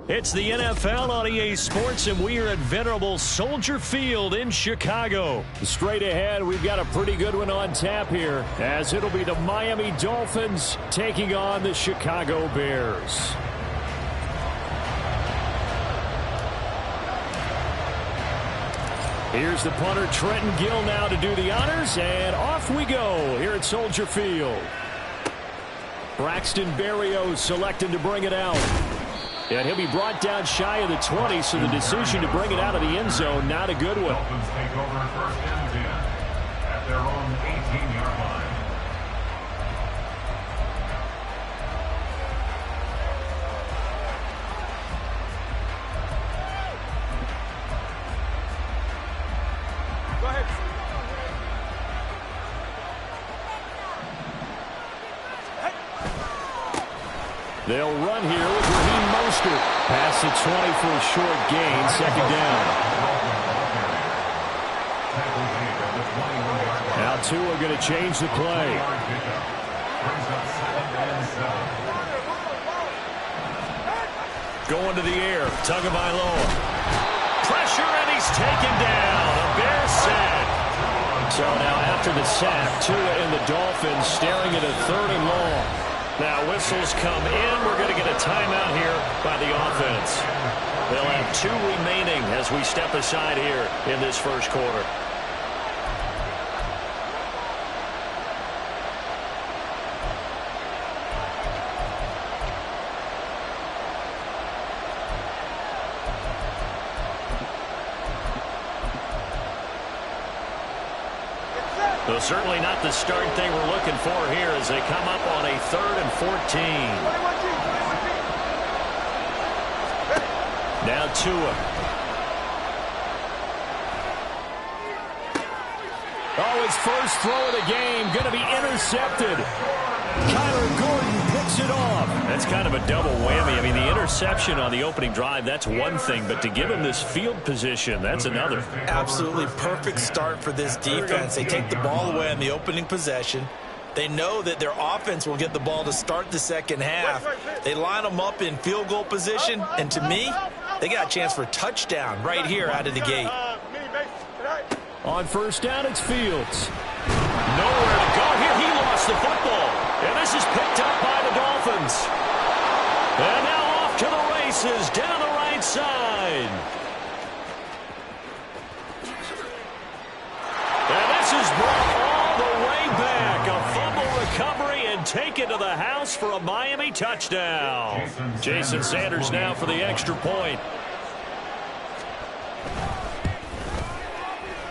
It's the NFL on EA Sports, and we are at venerable Soldier Field in Chicago. Straight ahead, we've got a pretty good one on tap here, as it'll be the Miami Dolphins taking on the Chicago Bears. Here's the punter, Trenton Gill, now to do the honors, and off we go here at Soldier Field. Braxton Berrios selecting to bring it out. And he'll be brought down shy of the 20, so the decision to bring it out of the end zone, not a good one. Dolphins take over first and 10 at their own 18-yard line. Go ahead. They'll run here with Raheem Mostert. Past the 20 for a short gain, second down. Now Tua going to change the play. Going to the air, Tagovailoa. Pressure, and he's taken down. A Bears sack. So now after the sack, Tua and the Dolphins staring at a 3rd and long. Now whistles come in. We're going to get a timeout here by the offense. They'll have 2 remaining as we step aside here in this first quarter. So certainly not the start thing we're looking for here as they come up on a 3rd and 14. Now Tua. Oh, his first throw of the game going to be intercepted. Kyler Gordon picks it off. That's kind of a double whammy. I mean, the interception on the opening drive, that's one thing, but to give him this field position, that's another. Absolutely perfect start for this defense. They take the ball away on the opening possession. They know that their offense will get the ball to start the second half. They line them up in field goal position, and to me, they got a chance for a touchdown right here out of the gate. On first down, it's Fields. Nowhere to go here. He lost the football. And this is picked up by the Dolphins. And now off to the races down the right side. And this is brought all the way back. A fumble recovery and taken to the house for a Miami touchdown. Jason Sanders now for the extra point.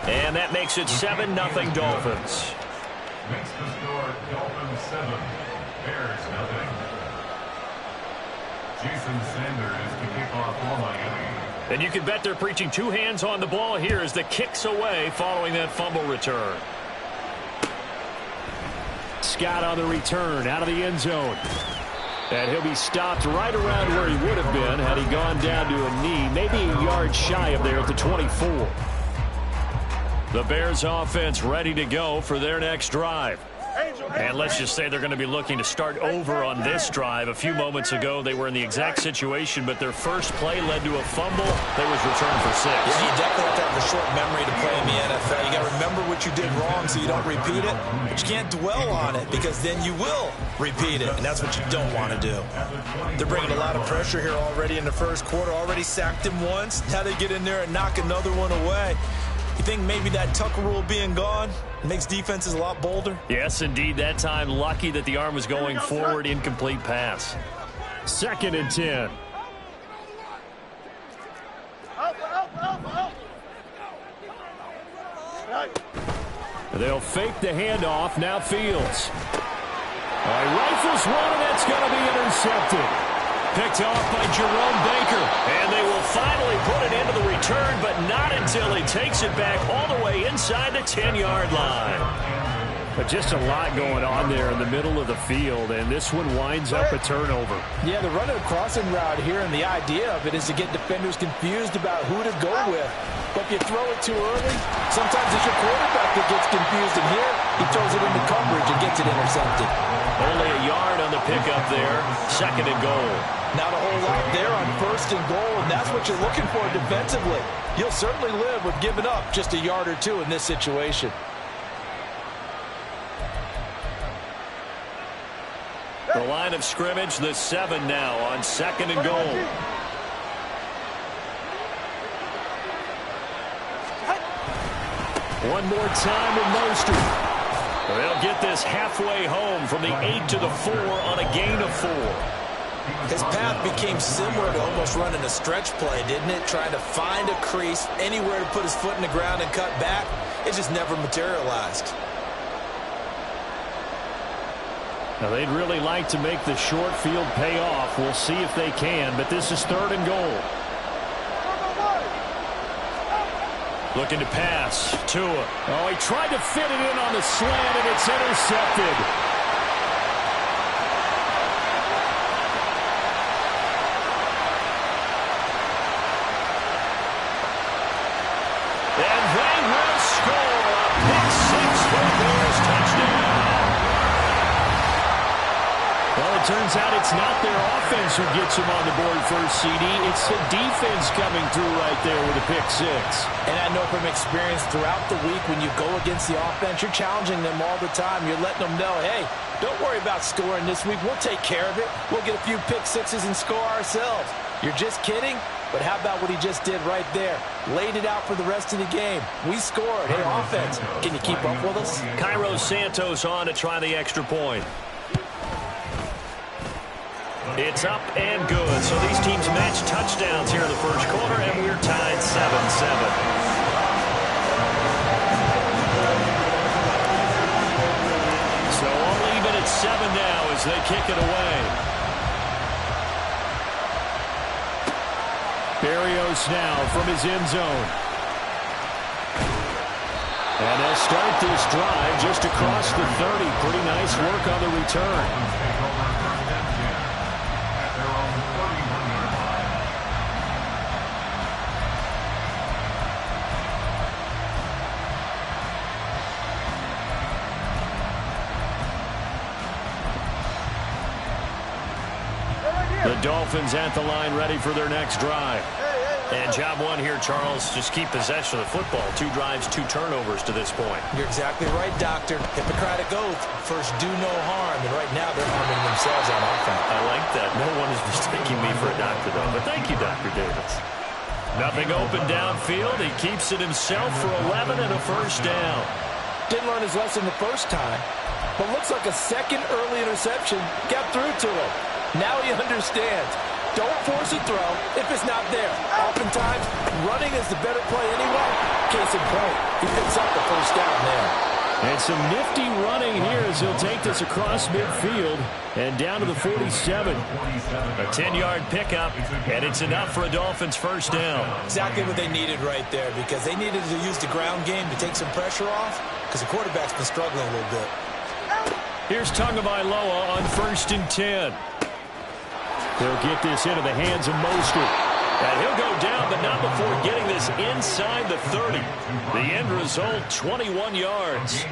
And that makes it 7-0 Dolphins. Makes the score Dolphins 7, Bears 0. Jason Sanders to kick off for Miami. And you can bet they're preaching 2 hands on the ball here as the kick's away following that fumble return. Scott on the return out of the end zone. And he'll be stopped right around where he would have been had he gone down to a knee, maybe a yard shy of there at the 24. The Bears offense ready to go for their next drive. And let's just say they're going to be looking to start over on this drive. A few moments ago, they were in the exact situation, but their first play led to a fumble that was returned for 6. Yeah, you definitely have to have a short memory to play in the NFL. You got to remember what you did wrong so you don't repeat it, but you can't dwell on it because then you will repeat it, and that's what you don't want to do. They're bringing a lot of pressure here already in the first quarter. Already sacked him once. Now they get in there and knock another one away. You think maybe that Tucker rule being gone makes defenses a lot bolder? Yes, indeed. That time, lucky that the arm was going forward. Incomplete pass. 2nd and 10. They'll fake the handoff. Now Fields. Rifles one, and that's going to be intercepted. Picked off by Jerome Baker. And they will finally put it into the return, but not until he takes it back all the way inside the 10-yard line. But just a lot going on there in the middle of the field, and this one winds up a turnover. Yeah, they're running a crossing route here, and the idea of it is to get defenders confused about who to go with. But if you throw it too early, sometimes it's your quarterback that gets confused. And here, he he throws it into coverage and gets it intercepted. Only a yard on the pickup there. 2nd and goal. Not a whole lot there on 1st and goal, and that's what you're looking for defensively. You'll certainly live with giving up just a yard or 2 in this situation. The line of scrimmage, the 7 now on 2nd and goal. One more time with Mostert. They'll get this halfway home from the 8 to the 4 on a gain of 4. His path became similar to almost running a stretch play, didn't it? Trying to find a crease, anywhere to put his foot in the ground and cut back. It just never materialized. Now, they'd really like to make the short field pay off. We'll see if they can, but this is 3rd and goal. Looking to pass. Tua. Oh, he tried to fit it in on the slant, and it's intercepted. And they will score a pick 6 for the Bears touchdown. Well, it turns out it's not their offense who gets them on the board first, CD. It's the defense coming through right there with a pick 6. And I know from experience throughout the week, when you go against the offense, you're challenging them all the time. You're letting them know, hey, don't worry about scoring this week. We'll take care of it. We'll get a few pick 6s and score ourselves. You're just kidding? But how about what he just did right there? Laid it out for the rest of the game. We scored. Hey, offense, can you keep up with us? Cairo Santos on to try the extra point. It's up and good. So these teams match touchdowns here in the first quarter, and we're tied 7-7. So all even at 7 now as they kick it away. Berrios now from his end zone. And they'll start this drive just across the 30. Pretty nice work on the return. The Dolphins at the line, ready for their next drive. And job one here, Charles, just keep possession of the football. 2 drives, 2 turnovers to this point. You're exactly right, Doctor. Hippocratic oath. First, do no harm. And right now, they're harming themselves on offense. I like that. No one is mistaking me for a doctor, though. But thank you, Dr. Davis. Nothing open downfield. He keeps it himself for 11 and a first down. Didn't learn his lesson the first time, but looks like a second early interception got through to him. Now he understands. Don't force a throw if it's not there. Oftentimes, running is the better play anyway. Case in point, he picks up the first down there. And some nifty running here as he'll take this across midfield and down to the 47. A 10-yard pickup, and it's enough for a Dolphins first down. Exactly what they needed right there, because they needed to use the ground game to take some pressure off, because the quarterback's been struggling a little bit. Here's Tagovailoa on 1st and 10. They'll get this into the hands of Mostert. And he'll go down, but not before getting this inside the 30. The end result, 21 yards.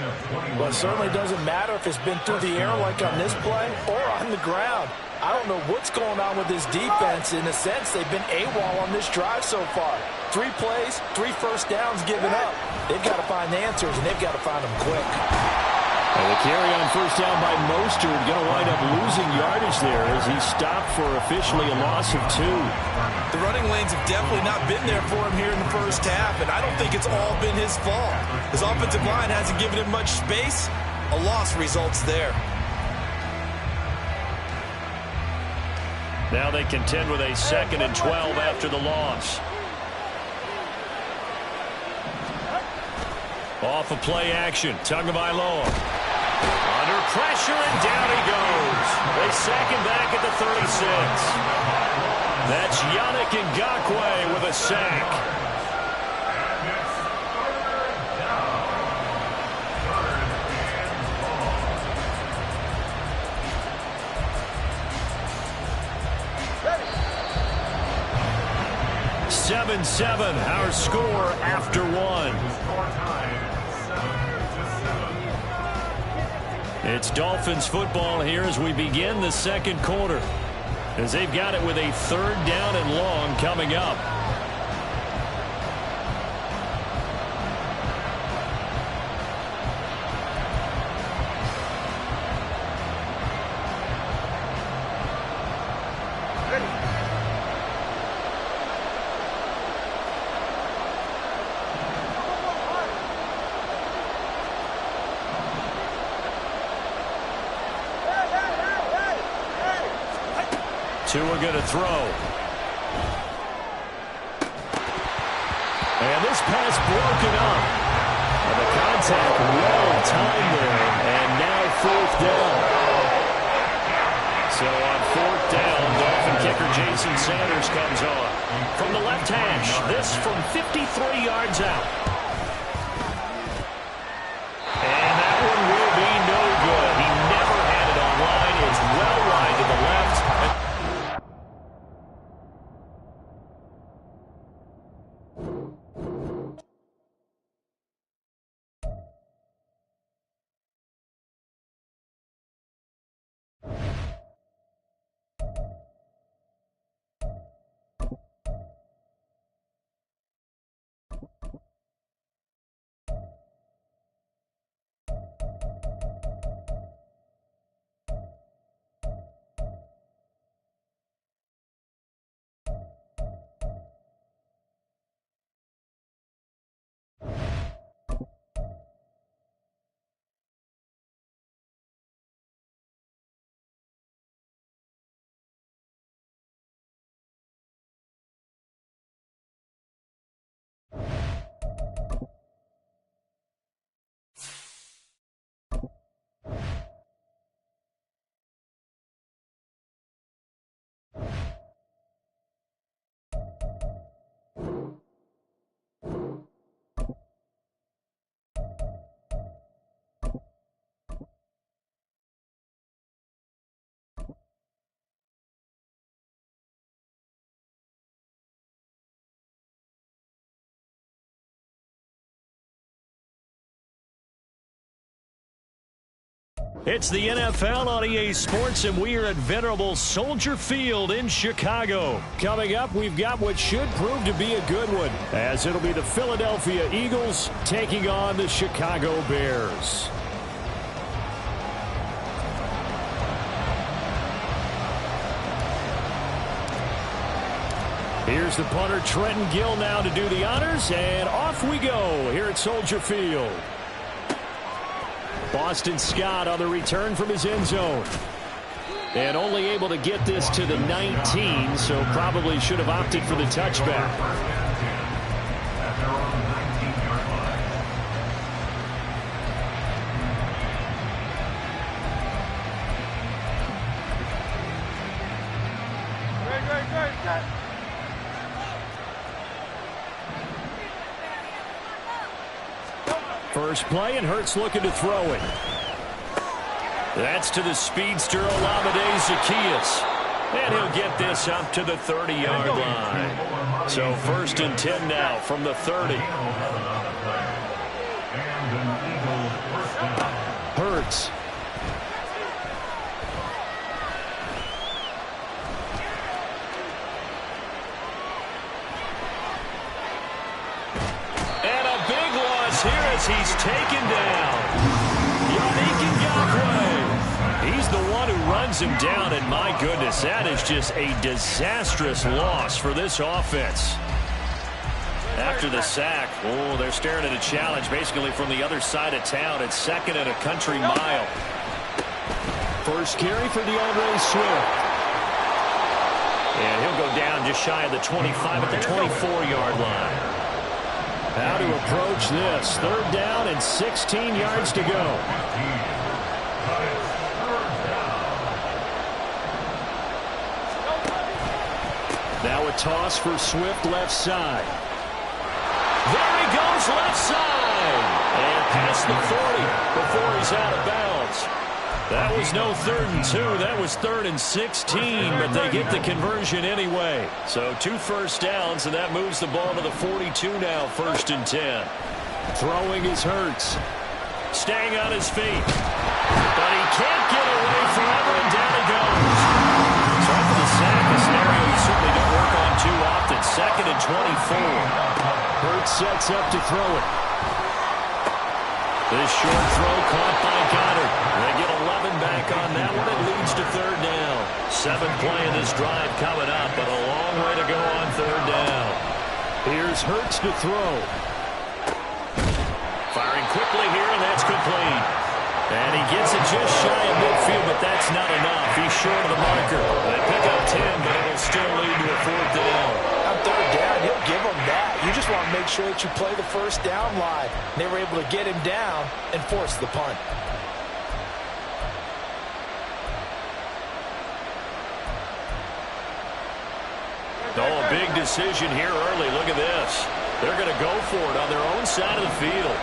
Well, it certainly doesn't matter if it's been through the air like on this play or on the ground. I don't know what's going on with this defense. In a sense, they've been AWOL on this drive so far. 3 plays, 3 first downs given up. They've got to find the answers, and they've got to find them quick. And the carry on first down by Mostert, going to wind up losing yardage there as he stopped for officially a loss of 2. The running lanes have definitely not been there for him here in the first half, and I don't think it's all been his fault. His offensive line hasn't given him much space. A loss results there. Now they contend with a 2nd and 12 after the loss. Off of play action, Tagovailoa. Under pressure, and down he goes. They sack him back at the 36. That's Yannick Ngakoue with a sack. Ready. 7-7, our score after 1. It's Dolphins football here as we begin the second quarter, as they've got it with a 3rd down and long coming up. Tua going to throw. And this pass broken up. And the contact well timed there. And now 4th down. So on 4th down, Dolphin kicker Jason Sanders comes on. From the left hash, this from 53 yards out. And that one will be no good. He never had it on line. It's well wide to the left. It's the NFL on EA Sports, and we are at venerable Soldier Field in Chicago. Coming up, we've got what should prove to be a good one, as it'll be the Philadelphia Eagles taking on the Chicago Bears. Here's the punter, Trenton Gill, now to do the honors, and off we go here at Soldier Field. Boston Scott on the return from his end zone. And only able to get this to the 19, so probably should have opted for the touchback. First play, and Hurts looking to throw it. That's to the speedster, Olamide Zaccheaus. And he'll get this up to the 30-yard line. So 1st and 10 now from the 30. Hurts. Here as he's taken down. Yannick Ngakoue. He's the one who runs him down, and my goodness, that is just a disastrous loss for this offense. After the sack, oh, they're staring at a challenge basically from the other side of town. It's 2nd and a country mile. First carry for DeAndre Swift. And he'll go down just shy of the 25 at the 24-yard line. How to approach this. 3rd down and 16 yards to go. Now a toss for Swift left side. There he goes left side. And past the 40 before he's out of bounds. That was no 3rd and 2. That was 3rd and 16, but they get the conversion anyway. So 2 first downs, and that moves the ball to the 42 now, 1st and 10. Throwing is Hurts. staying on his feet. But he can't get away forever, and down he goes. Sorry for the sack, a scenario you certainly don't work on too often. 2nd and 24. Hurts sets up to throw it. This short throw caught by Goddard. They get 11 back on that one. It leads to 3rd down. 7th play of this drive coming up, but a long way to go on 3rd down. Here's Hurts to throw. Firing quickly here, and that's complete. And he gets it just shy of midfield, but that's not enough. He's short of the marker. They pick up 10, but it'll still lead to a 4th down. On 3rd down, he'll give them that. You just want to make sure that you play the 1st down line. They were able to get him down and force the punt. Oh, a big decision here early. Look at this. They're going to go for it on their own side of the field.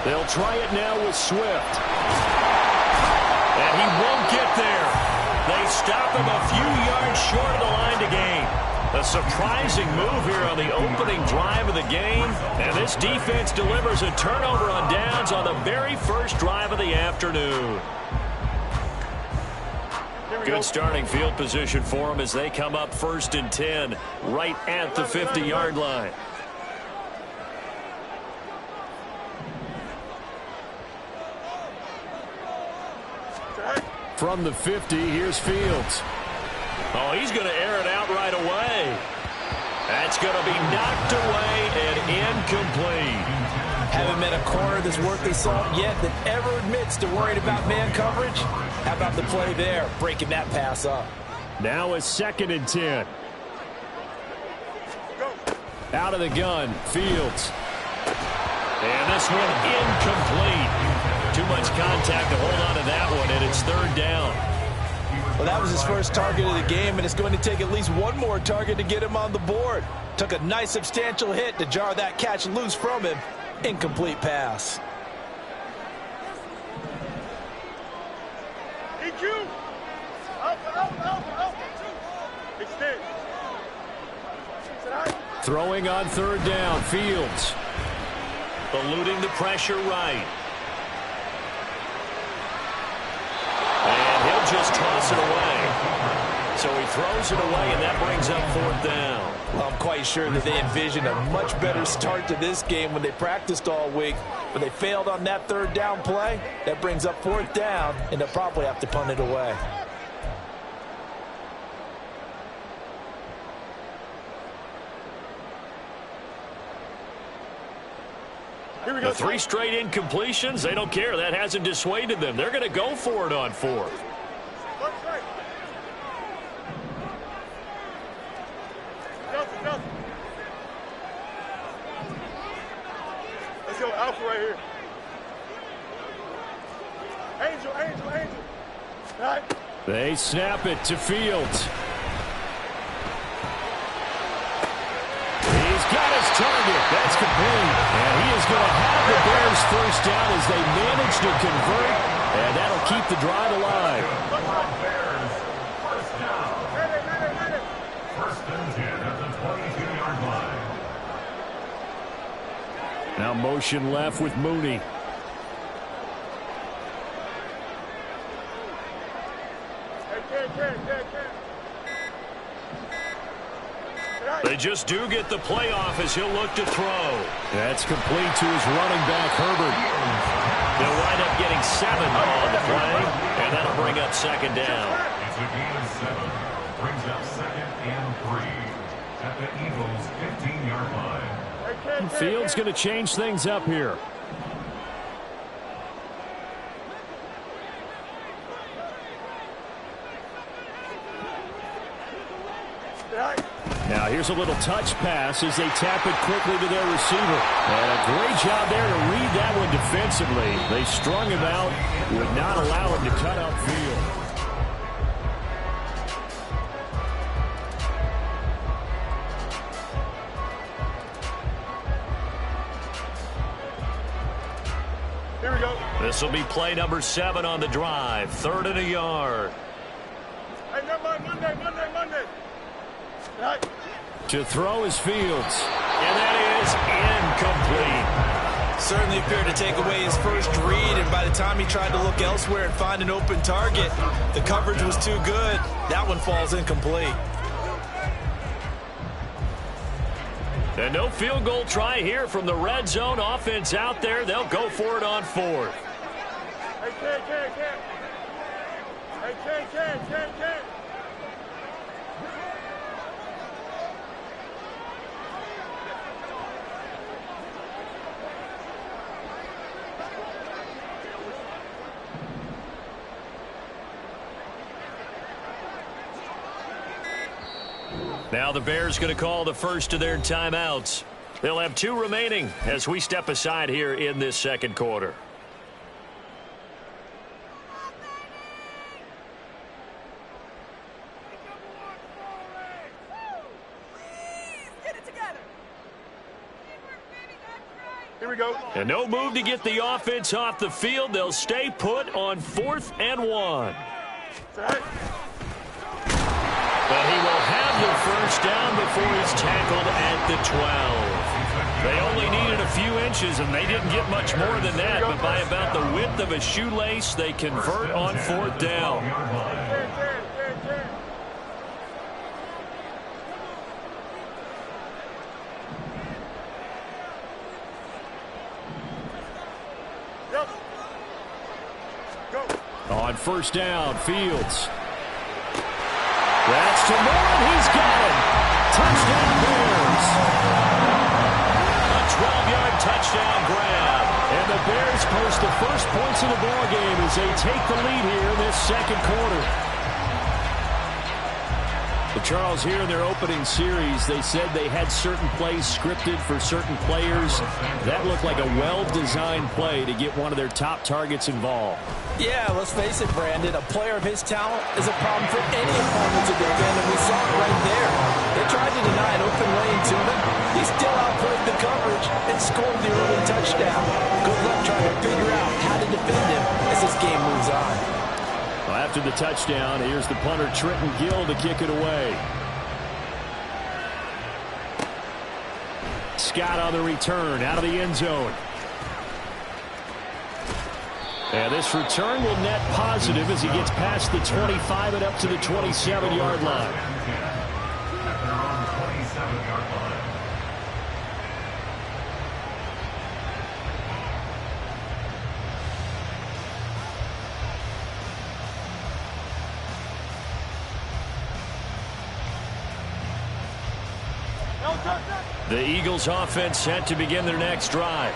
They'll try it now with Swift. And he won't get there. They stop him a few yards short of the line to gain. A surprising move here on the opening drive of the game. And this defense delivers a turnover on downs on the very first drive of the afternoon. Good starting field position for them as they come up 1st and 10 right at the 50-yard line. From the 50, here's Fields. Oh, he's going to air it out right away. That's going to be knocked away and incomplete. Haven't met a corner that's worth his salt yet that ever admits to worrying about man coverage. How about the play there, breaking that pass up? Now it's 2nd and 10. Out of the gun, Fields. And this one incomplete. Too much contact to hold on to that one, and it's 3rd down. Well, that was his first target of the game, and it's going to take at least one more target to get him on the board. Took a nice substantial hit to jar that catch loose from him. Incomplete pass. EQ! Out. Extend. Throwing on 3rd down, Fields. Eluding the pressure right. And he'll just toss it away. So he throws it away, and that brings up 4th down. Well, I'm quite sure that they envisioned a much better start to this game when they practiced all week. But they failed on that 3rd down play. That brings up 4th down, and they'll probably have to punt it away. Here we go. The 3 straight incompletions, they don't care. That hasn't dissuaded them. They're going to go for it on 4th. Let's go Alpha right here. Angel. Right. They snap it to Fields. He's got his target. That's complete. And he is going to have the Bears 1st down as they manage to convert. And that'll keep the drive alive. Bears, 1st down. 1st and 10 at the 22-yard line. Now motion left with Mooney. They just do get the playoff as he'll look to throw. That's complete to his running back, Herbert. They'll wind up getting 7 on the play, and that'll bring up 2nd down. It's a gain of 7. Brings up 2nd and 3 at the Eagles' 15-yard line. Fields going to change things up here. Now here's a little touch pass as they tap it quickly to their receiver. And a great job there to read that one defensively. They strung him out, would not allow him to cut upfield. Here we go. This will be play number 7 on the drive. 3rd and a yard. Hey, Monday. Right. To throw is Fields. And that is incomplete. Certainly appeared to take away his first read, and by the time he tried to look elsewhere and find an open target, the coverage was too good. That one falls incomplete. And no field goal try here from the red zone. Offense out there. They'll go for it on fourth. Hey, Ken. Hey, Ken. Now the Bears going to call the first of their timeouts. They'll have 2 remaining as we step aside here in this second quarter. Here we go. And no move to get the offense off the field. They'll stay put on 4th and 1. But he will have the first down before he's tackled at the 12. They only needed a few inches, and they didn't get much more than that. But by about the width of a shoelace, they convert on 4th down. On first down, Fields. That's to Moore, and he's got him. Touchdown, Bears. A 12-yard touchdown grab. And the Bears post the first points of the ballgame as they take the lead here in this second quarter. But Charles, here in their opening series, they said they had certain plays scripted for certain players. That looked like a well-designed play to get one of their top targets involved. Yeah, let's face it, Brandon. A player of his talent is a problem for any opponent to defend, and we saw it right there. They tried to deny an open lane to him. He still outplayed the coverage and scored the early touchdown. Good luck trying to figure out how to defend him as this game moves on. Well, after the touchdown, here's the punter, Trenton Gill, to kick it away. Scott on the return, out of the end zone. And this return will net positive as he gets past the 25 and up to the 27-yard line. The Eagles offense set to begin their next drive.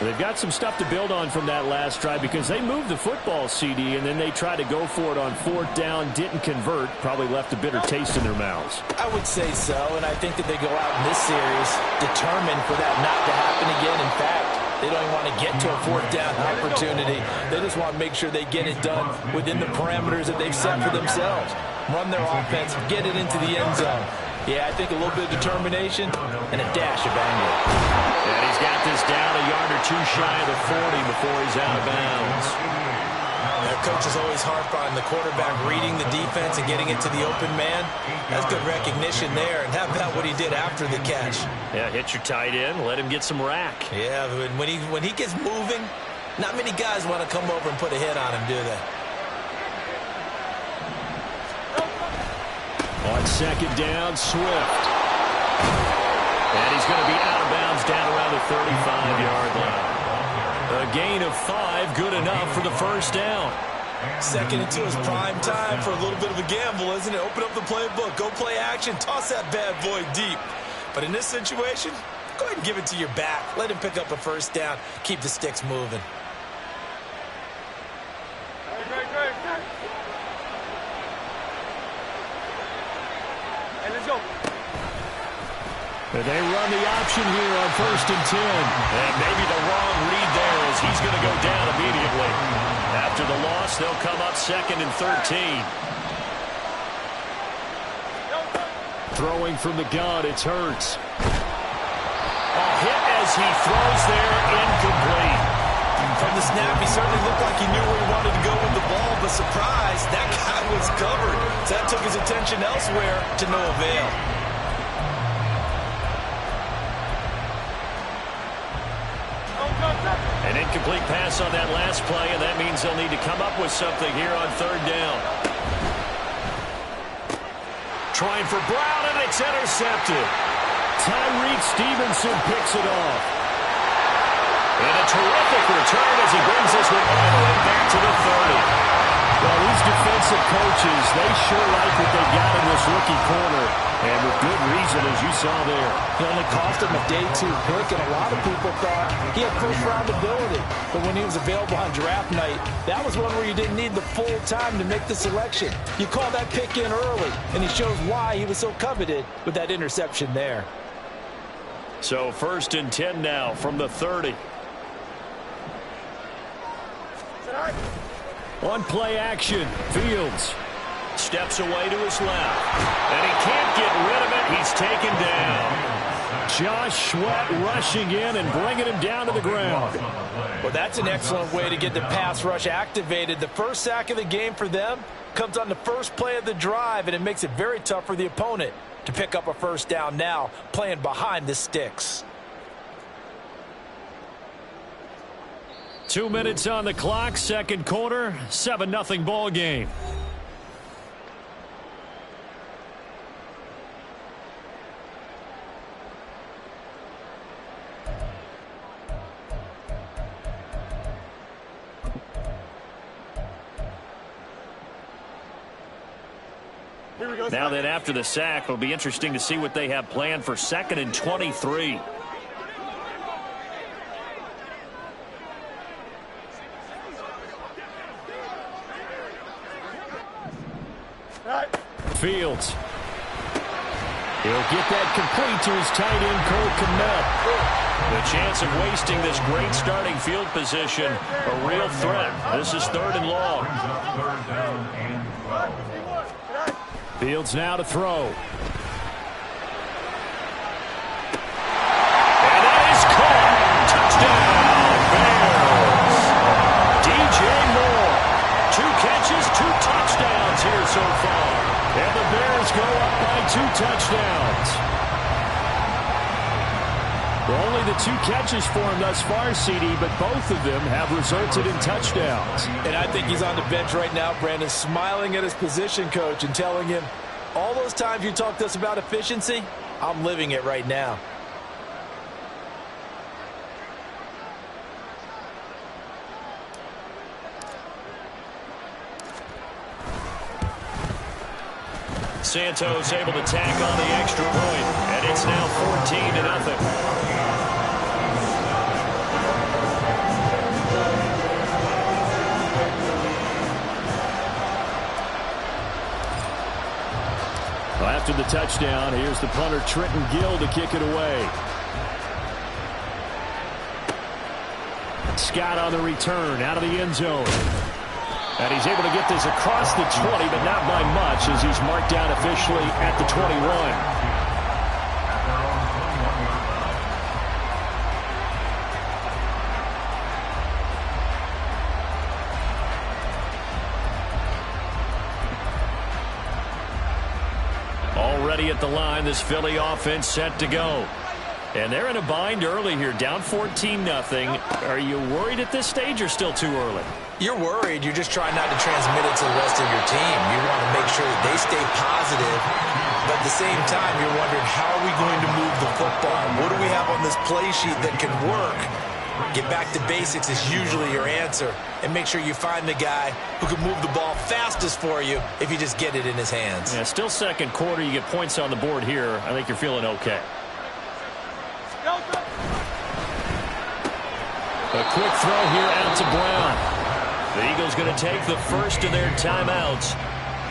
They've got some stuff to build on from that last drive because they moved the football, CD, and then they tried to go for it on 4th down, didn't convert, probably left a bitter taste in their mouths. I would say so, and I think that they go out in this series determined for that not to happen again. In fact, they don't even want to get to a 4th down opportunity. They just want to make sure they get it done within the parameters that they've set for themselves. Run their offense, get it into the end zone. Yeah, I think a little bit of determination and a dash of anger. And he's got this down a yard or 2 shy of the 40 before he's out of bounds. Their coaches always harp on the quarterback reading the defense and getting it to the open man. That's good recognition there. And how about what he did after the catch? Yeah, hit your tight end, let him get some rack. Yeah, when he gets moving, not many guys want to come over and put a hit on him, do they? On second down, Swift. And he's going to be out of bounds down around the 35-yard line. A gain of 5, good enough for the first down. Second and 2 is prime time for a little bit of a gamble, isn't it? Open up the playbook, go play action, toss that bad boy deep. But in this situation, go ahead and give it to your back. Let him pick up a first down, keep the sticks moving. Let's go. And they run the option here on 1st and 10. And maybe the wrong read there as he's going to go down immediately. After the loss, they'll come up 2nd and 13. Throwing from the gun, it's Hurts. A hit as he throws there, incomplete. From the snap, he certainly looked like he knew where he wanted to go with the ball, but surprise, that guy was covered. So that took his attention elsewhere to no avail. incomplete pass on that last play, and that means they'll need to come up with something here on third down. Trying for Brown, and it's intercepted. Tyreek Stevenson picks it off. And a terrific return as he brings this one all the way back to the 30. Well, these defensive coaches, they sure like what they got in this rookie corner, and with good reason, as you saw there. He only cost him a day 2 pick, and a lot of people thought he had first-round ability. But when he was available on draft night, that was one where you didn't need the full time to make the selection. You call that pick in early, and he shows why he was so coveted with that interception there. So 1st and 10 now from the 30. One play action. Fields steps away to his left. And he can't get rid of it. He's taken down. Josh Sweat rushing in and bringing him down to the ground. Well, that's an excellent way to get the pass rush activated. The first sack of the game for them comes on the first play of the drive, and it makes it very tough for the opponent to pick up a first down now, playing behind the sticks. 2 minutes on the clock, second quarter, 7-0 ball game. Now that after the sack, it'll be interesting to see what they have planned for 2nd and 23. Fields. He'll get that complete to his tight end, Cole Kmet. The chance of wasting this great starting field position, a real threat. This is 3rd and long. Fields now to throw. And that is caught. Touchdown, Bears. DJ Moore. 2 catches, 2 touchdowns here so far. And the Bears go up by 2 touchdowns. Well, only the 2 catches for him thus far, CD, but both of them have resulted in touchdowns. And I think he's on the bench right now, Brandon, smiling at his position coach and telling him, all those times you talked to us about efficiency, I'm living it right now. Santos able to tack on the extra point, and it's now 14-0. Well, after the touchdown, here's the punter Trenton Gill to kick it away. Scott on the return out of the end zone. And he's able to get this across the 20, but not by much, as he's marked down officially at the 21. Already at the line, this Philly offense set to go. And they're in a bind early here, down 14-0. Are you worried at this stage or still too early? You're worried. You're just trying not to transmit it to the rest of your team. You want to make sure that they stay positive, but at the same time, you're wondering, how are we going to move the football? What do we have on this play sheet that can work? Get back to basics is usually your answer, and make sure you find the guy who can move the ball fastest for you if you just get it in his hands. Yeah, still second quarter. You get points on the board here. I think you're feeling okay. A quick throw here out to Brown. The Eagles going to take the first of their timeouts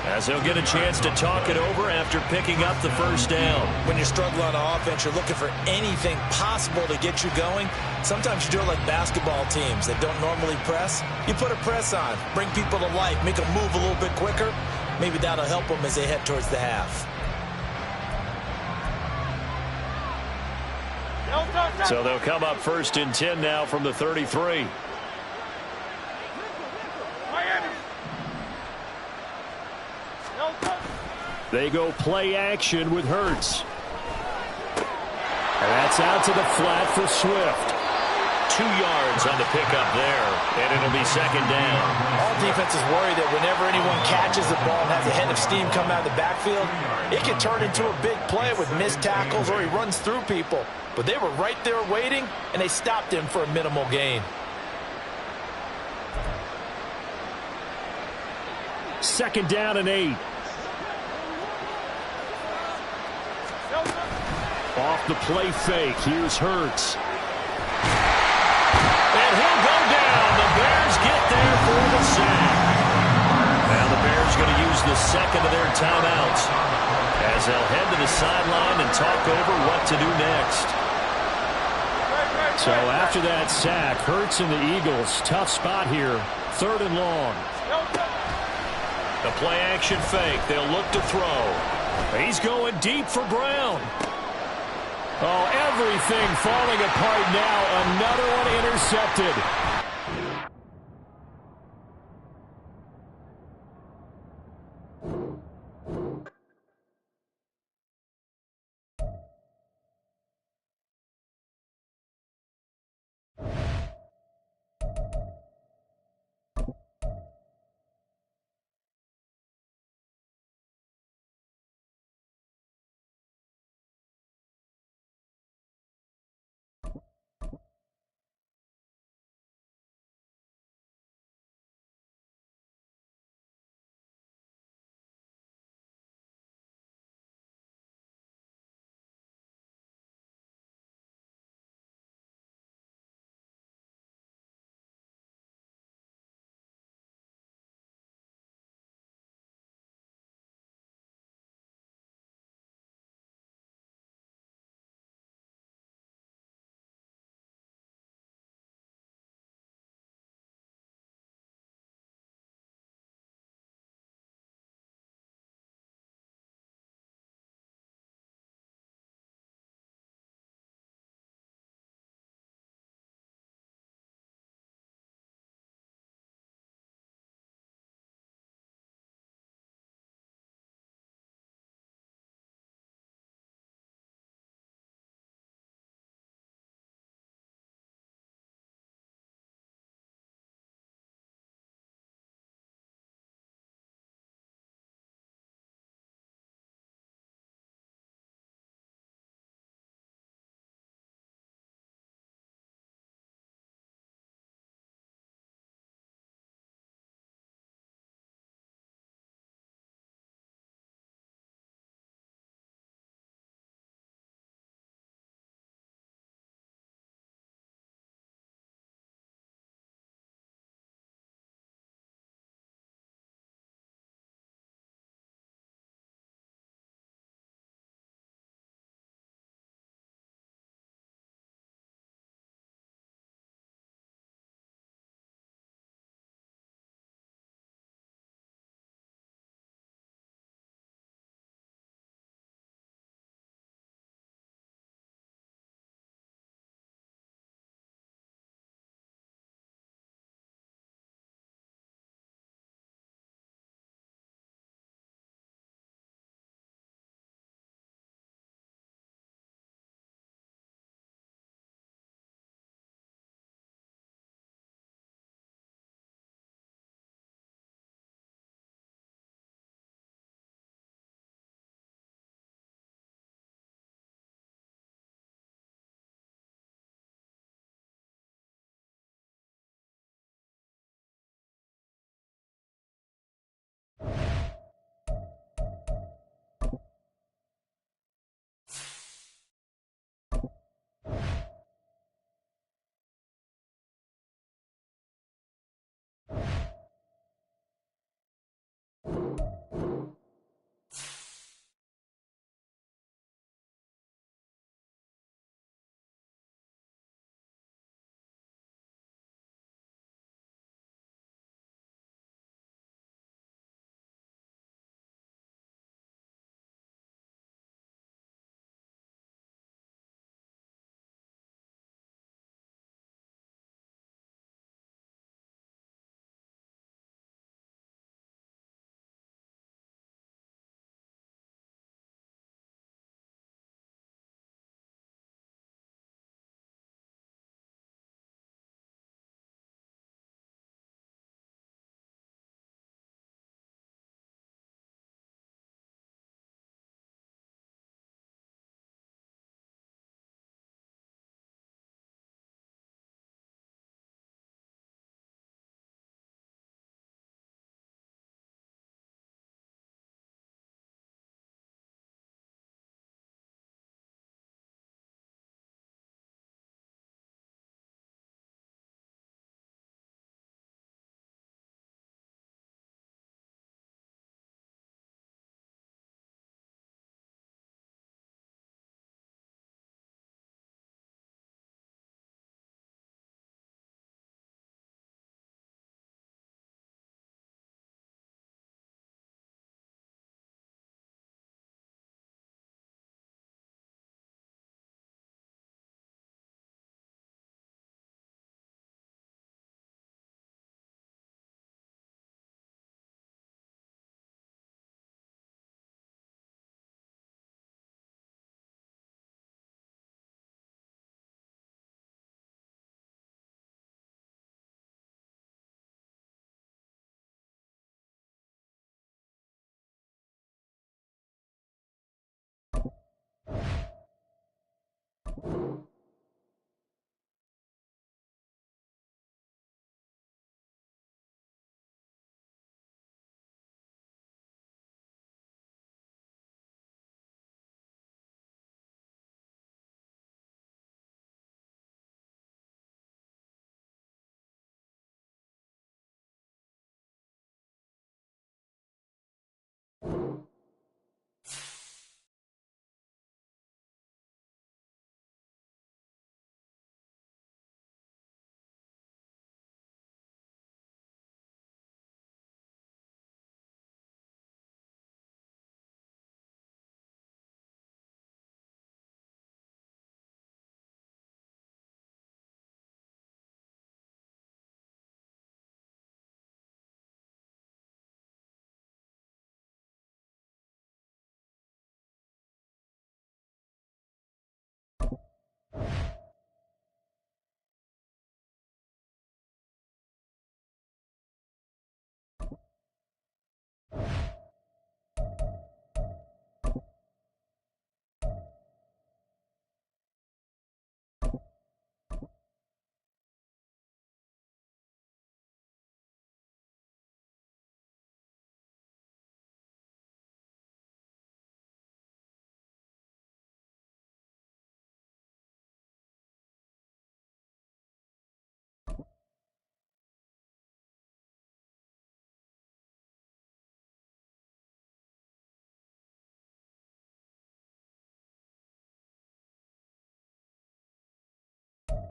as they'll get a chance to talk it over after picking up the first down. When you're struggling on offense, you're looking for anything possible to get you going. Sometimes you do it like basketball teams that don't normally press. You put a press on, bring people to life, make them move a little bit quicker. Maybe that'll help them as they head towards the half. So they'll come up 1st and 10 now from the 33. They go play action with Hurts. And that's out to the flat for Swift. 2 yards on the pickup there, and it'll be second down. All defenses worry that whenever anyone catches the ball and has a head of steam come out of the backfield, it can turn into a big play with missed tackles or he runs through people. But they were right there waiting, and they stopped him for a minimal gain. Second down and 8. Off the play fake, here's Hurts. And he'll go down. The Bears get there for the sack. Now the Bears going to use the second of their timeouts as they'll head to the sideline and talk over what to do next. So after that sack, Hurts and the Eagles, tough spot here, 3rd and long. The play action fake, they'll look to throw. He's going deep for Brown. Oh, everything falling apart now. Another one intercepted.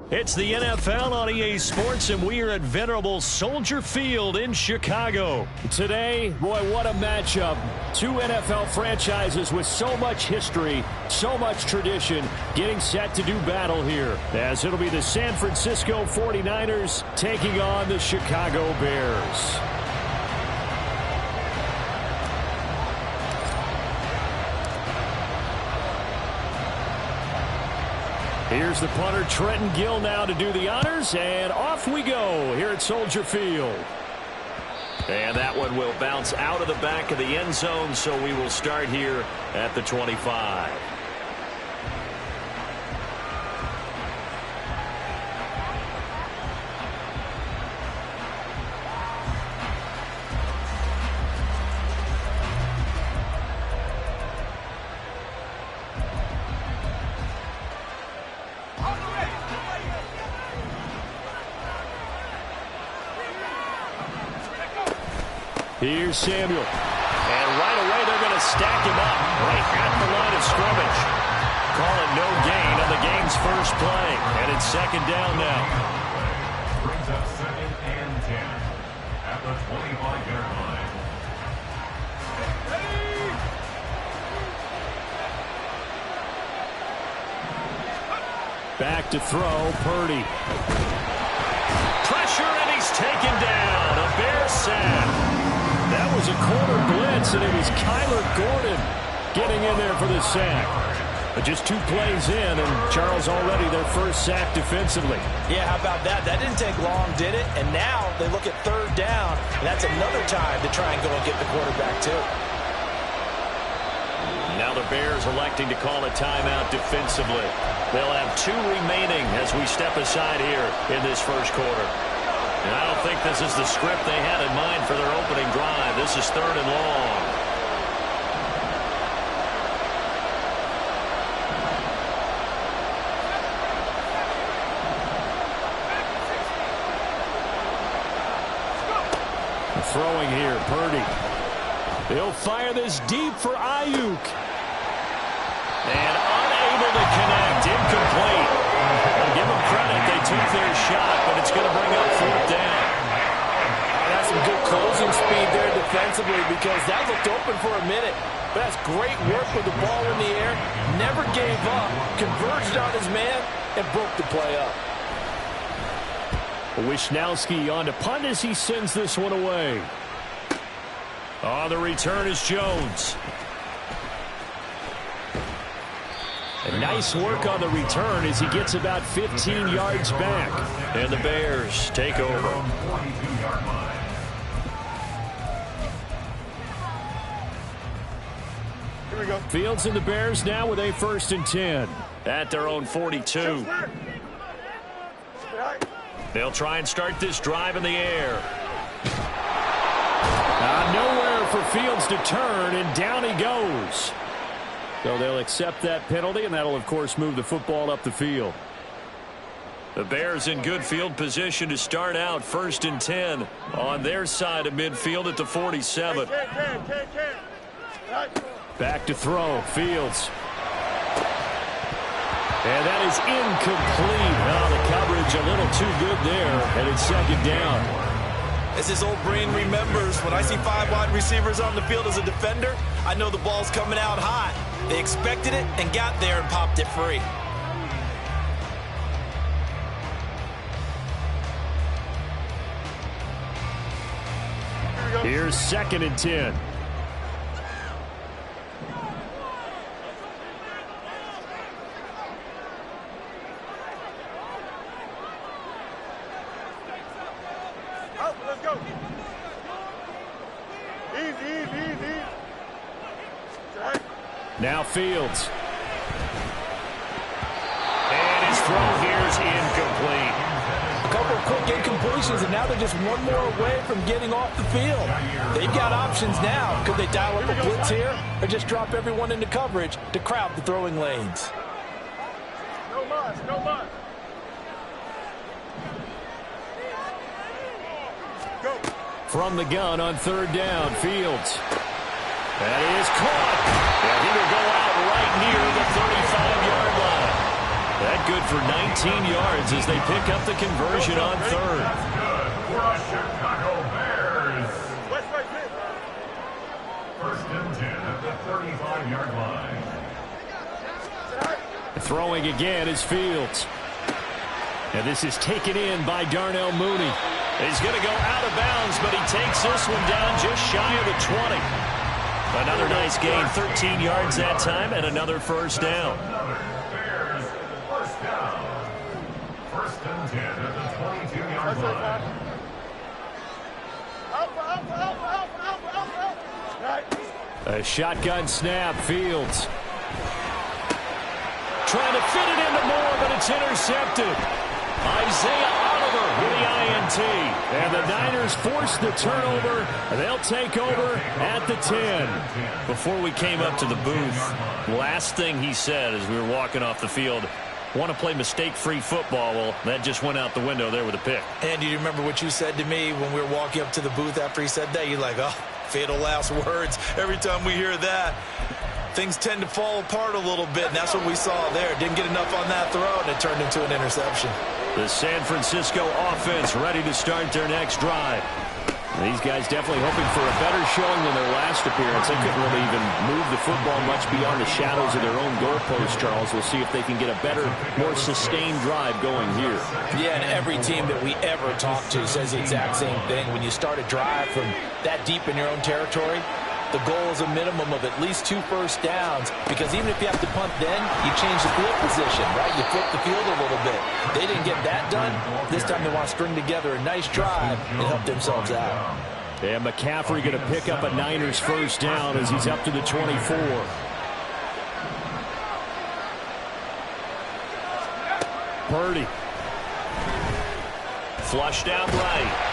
It's the NFL on EA Sports, and we are at venerable Soldier Field in Chicago. Today, boy, what a matchup. Two NFL franchises with so much history, so much tradition, getting set to do battle here, as it'll be the San Francisco 49ers taking on the Chicago Bears. Here's the punter, Trenton Gill, now to do the honors, and off we go here at Soldier Field. And that one will bounce out of the back of the end zone, so we will start here at the 25. Here's Samuel. And right away, they're going to stack him up right at the line of scrimmage. Call it no gain on the game's first play. And it's second down now. Brings up 2nd and 10 at the 25-yard line. Back to throw, Purdy. Pressure, and he's taken down. A Bears sack. That was a corner blitz, and it was Kyler Gordon getting in there for the sack. But just 2 plays in, and Charles already their first sack defensively. Yeah, how about that? That didn't take long, did it? And now they look at 3rd down, and that's another time to try and go and get the quarterback, too. Now the Bears electing to call a timeout defensively. They'll have 2 remaining as we step aside here in this first quarter. And I don't think this is the script they had in mind for their opening drive. This is 3rd and long. Throwing here, Purdy. He'll fire this deep for Ayuk. And unable to connect, incomplete. I'll give them credit, they took their shot, but it's going to bring up 4th down. That's some good closing speed there defensively, because that looked open for a minute. But that's great work with the ball in the air. Never gave up, converged on his man, and broke the play up. Wishnowski on to punt as he sends this one away. On the return is Jones. And nice work on the return as he gets about 15 yards back. And the Bears take over. Here we go. Fields and the Bears now with a 1st and 10 at their own 42. They'll try and start this drive in the air. Nowhere for Fields to turn, and down he goes. So they'll accept that penalty, and that'll, of course, move the football up the field. The Bears in good field position to start out 1st and 10 on their side of midfield at the 47. Back to throw. Fields. And that is incomplete. Oh, the coverage a little too good there, and it's 2nd down. As his old brain remembers, when I see 5 wide receivers on the field as a defender, I know the ball's coming out hot. They expected it and got there and popped it free. Here's 2nd and 10. Let's go. Easy. Now Fields. And his throw here is incomplete. A couple of quick incompletions, and now they're just one more away from getting off the field. They've got options now. Could they dial up a blitz here or just drop everyone into coverage to crowd the throwing lanes? No muss. Go. From the gun on 3rd down, Fields. That is caught. And he will go out right near the 35-yard line. That good for 19 yards as they pick up the conversion on 3rd. Good for the Chicago Bears. West right here. 1st and 10 at the 35-yard line. Throwing again is Fields. And this is taken in by Darnell Mooney. He's going to go out of bounds, but he takes this one down just shy of the 20. Another nice gain, 13 yards that time, and another 1st down. Bears, 1st down. 1st and 10 at the 22-yard line. Right. A shotgun snap, Fields. Trying to fit it into Moore, but it's intercepted. Isaiah Oliver with the INT. And the Niners force the turnover. They'll take over at the 10. Before we came up to the booth, last thing he said as we were walking off the field, want to play mistake-free football. Well, that just went out the window there with a pick. And do you remember what you said to me when we were walking up to the booth after he said that? You're like, oh, fatal last words. Every time we hear that, things tend to fall apart a little bit, and that's what we saw there. Didn't get enough on that throw, and it turned into an interception. The San Francisco offense ready to start their next drive. These guys definitely hoping for a better showing than their last appearance. They couldn't really even move the football much beyond the shadows of their own goalpost, Charles. We'll see if they can get a better, more sustained drive going here. Yeah, and every team that we ever talk to says the exact same thing. When you start a drive from that deep in your own territory, the goal is a minimum of at least 2 first downs, because even if you have to punt then, you change the field position, right? You flip the field a little bit. They didn't get that done. This time they want to string together a nice drive and help themselves out. And McCaffrey going to pick up a Niners first down as he's up to the 24. Purdy. Flushed out right.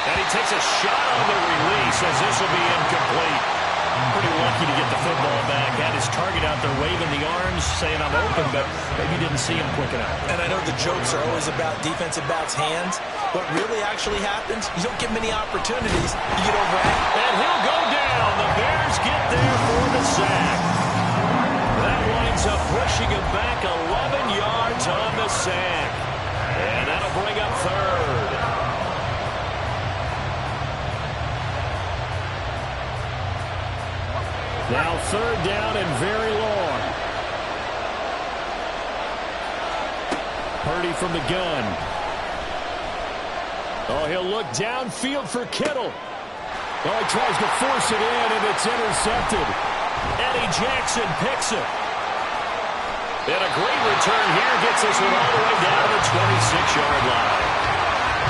And he takes a shot on the release as this will be incomplete. Pretty lucky to get the football back. Had his target out there waving the arms, saying I'm open, but maybe didn't see him quick enough. And I know the jokes are always about defensive backs' hands. What really actually happens, you don't get many opportunities. You get overhand. And he'll go down. The Bears get there for the sack. That winds up pushing him back 11 yards on the sack. And that'll bring up 3rd. Now 3rd down and very long. Purdy from the gun. Oh, he'll look downfield for Kittle. Oh, he tries to force it in, and it's intercepted. Eddie Jackson picks it. And a great return here gets this one all the way down to the 26-yard line.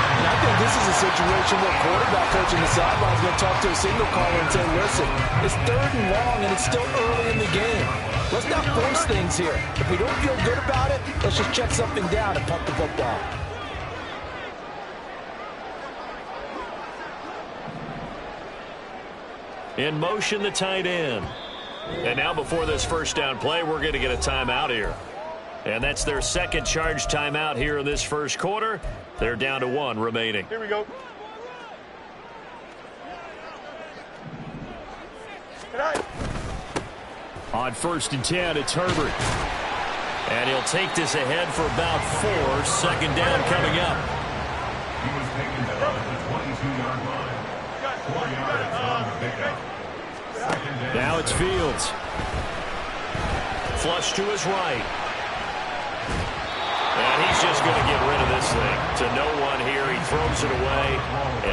And I think this is a situation where quarterback coach in the sideline is going to talk to a signal caller and say, listen, it's 3rd and long and it's still early in the game. Let's not force things here. If we don't feel good about it, let's just check something down and punt the football. In motion, the tight end. And now before this first down play, we're going to get a timeout here. And that's their second charge timeout here in this first quarter. They're down to 1 remaining. Here we go. On 1st and 10, it's Herbert. And he'll take this ahead for about 4. Second down coming up. He was taken down at the 22-yard line. 4 yards on the pickup. Second down. Now it's Fields. Flush to his right. And he's just going to get rid of this thing. To no one here. He throws it away.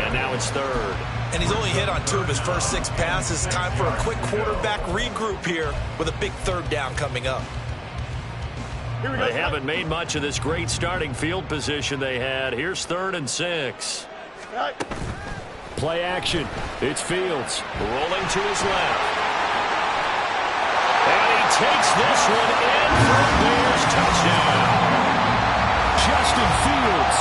And now it's 3rd. And he's only hit on 2 of his first 6 passes. Time for a quick quarterback regroup here with a big 3rd down coming up. They haven't made much of this great starting field position they had. Here's 3rd and 6. Play action. It's Fields rolling to his left. And he takes this one in for a Bears touchdown. Justin Fields,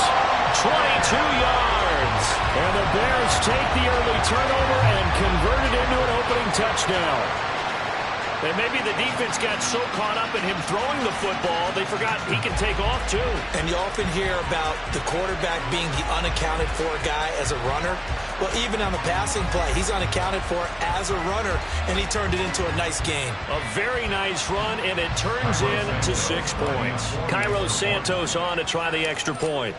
22 yards. And the Bears take the early turnover and convert it into an opening touchdown. And maybe the defense got so caught up in him throwing the football, they forgot he can take off too. And you often hear about the quarterback being the unaccounted for guy as a runner. Well, even on the passing play, he's unaccounted for as a runner, and he turned it into a nice gain. A very nice run, and it turns into 6 points. Cairo Santos on to try the extra point.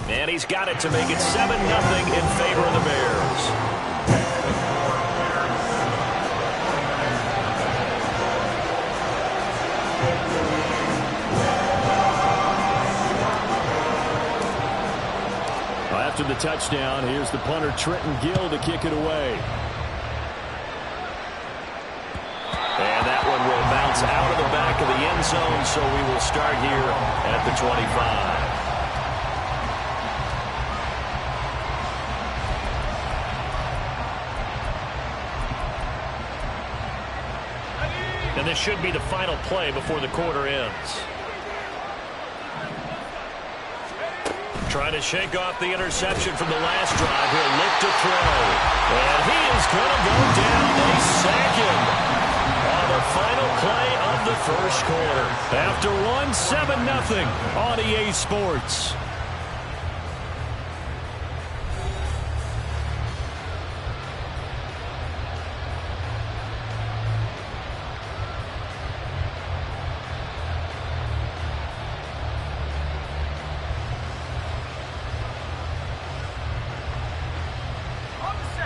And he's got it to make it 7-0 in favor of the Bears. After the touchdown, here's the punter Trenton Gill to kick it away. And that one will bounce out of the back of the end zone, so we will start here at the 25. And this should be the final play before the quarter ends. Trying to shake off the interception from the last drive. He'll look to throw. And he is going to go down. They sack him on the final play of the first quarter. After 7-0 on EA Sports.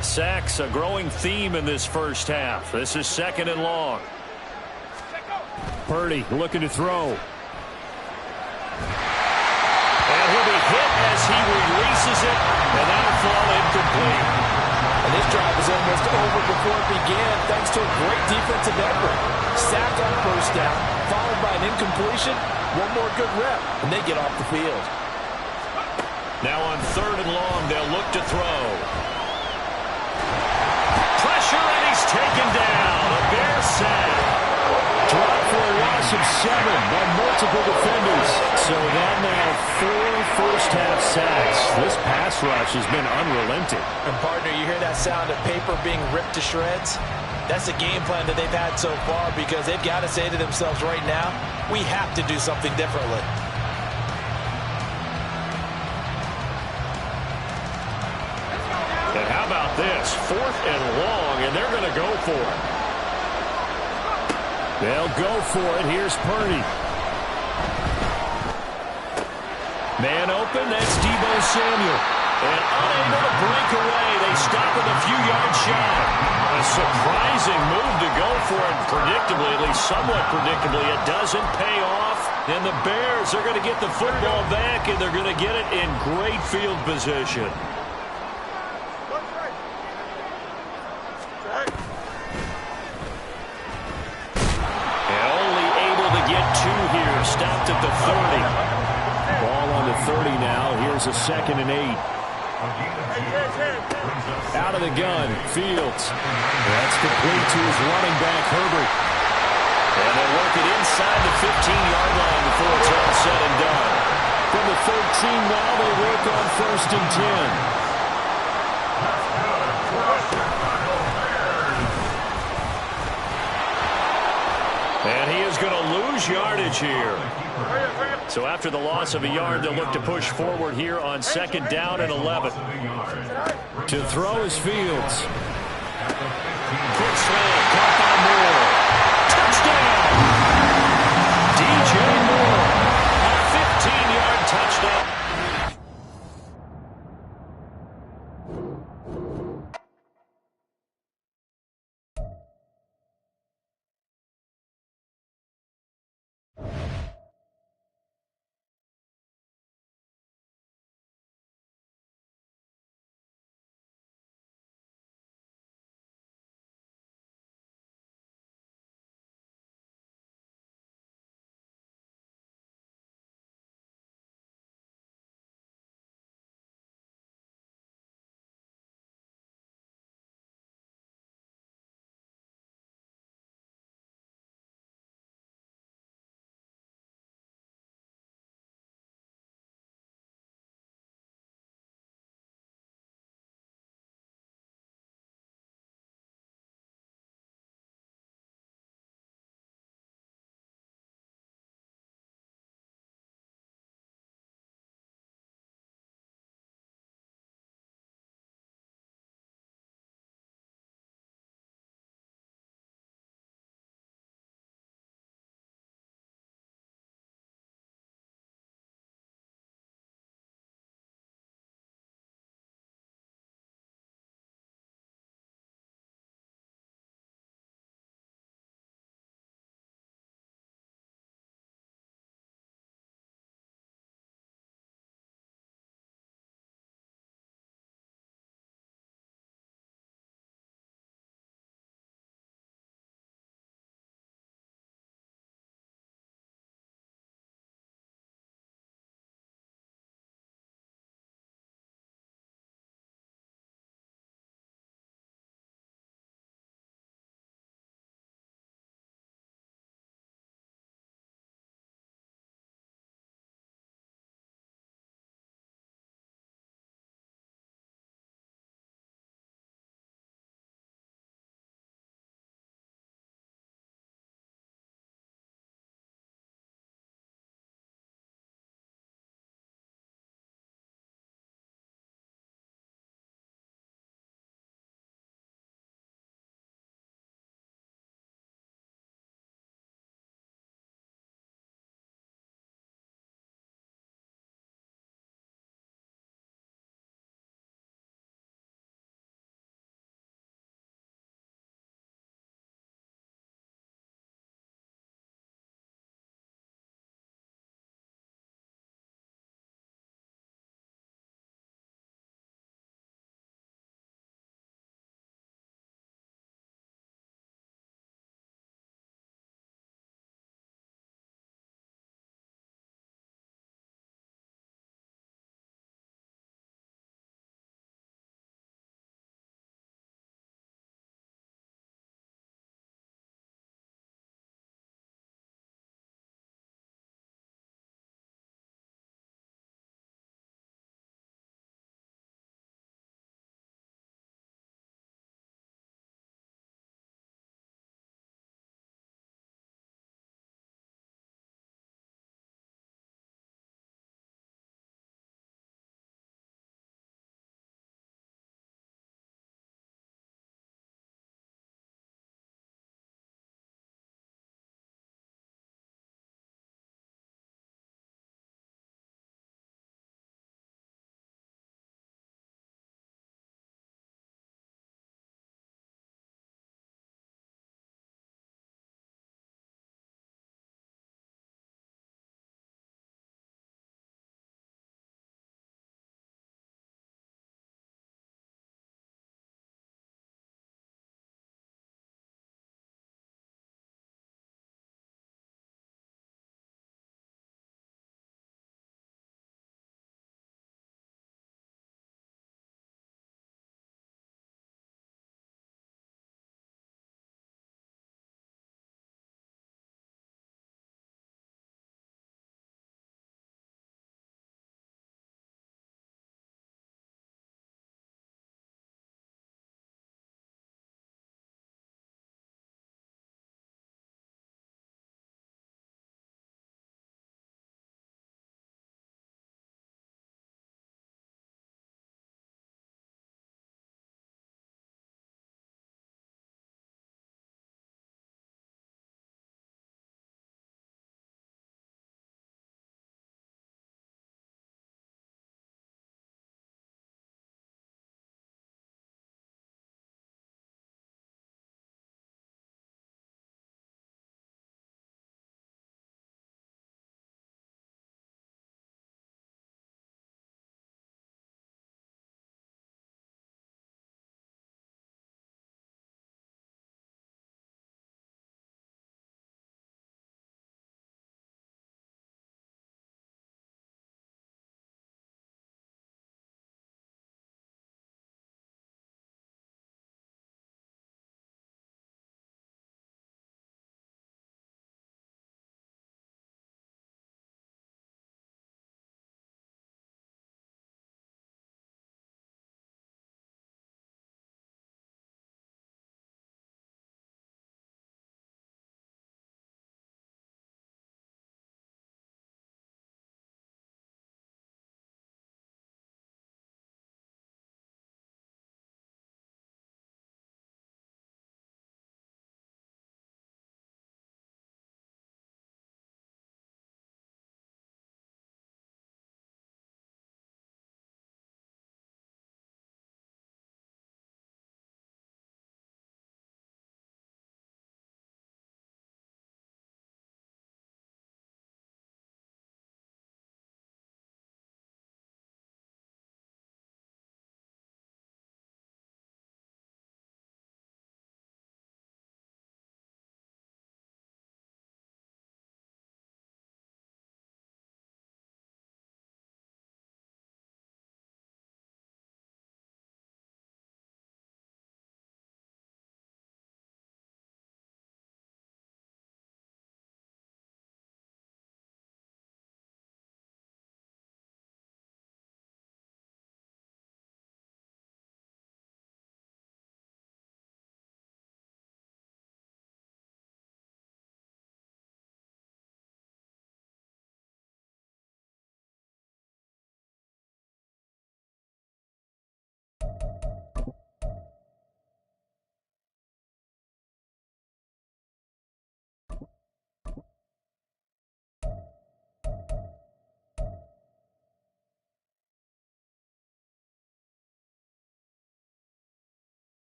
Sacks, a growing theme in this first half. This is 2nd and long. Purdy looking to throw. And he'll be hit as he releases it, and that'll fall incomplete. And this drive was almost over before it began, thanks to a great defensive effort. Sack on 1st down, followed by an incompletion. One more good rep, and they get off the field. Now on 3rd and long, they'll look to throw. Pressure, and he's taken down. A Bear sack. Drop for a loss of 7 by multiple defenders. So that now 4 first-half sacks. This pass rush has been unrelenting. And, partner, you hear that sound of paper being ripped to shreds? That's the game plan that they've had so far, because they've got to say to themselves right now, we have to do something differently. And how about this? 4th and long, and they're going to go for it. They'll go for it. Here's Purdy. Man open, that's Deebo Samuel. And unable to break away, they stop with a few yards shy. A surprising move to go for it. Predictably, at least somewhat predictably, it doesn't pay off. And the Bears are going to get the football back, and they're going to get it in great field position. And only able to get 2 here. Stopped at the 30. Ball on the 30 now. Here's a 2nd and 8. Out of the gun, Fields. That's complete to his running back, Herbert. And they'll work it inside the 15-yard line before it's all said and done. From the 13 now, they work on 1st and 10. And he is going to lose yardage here. So after the loss of a yard, they'll look to push forward here on 2nd down and 11. To throw is Fields. Quick slant, caught by Moore. Touchdown! DJ Moore, a 15-yard touchdown.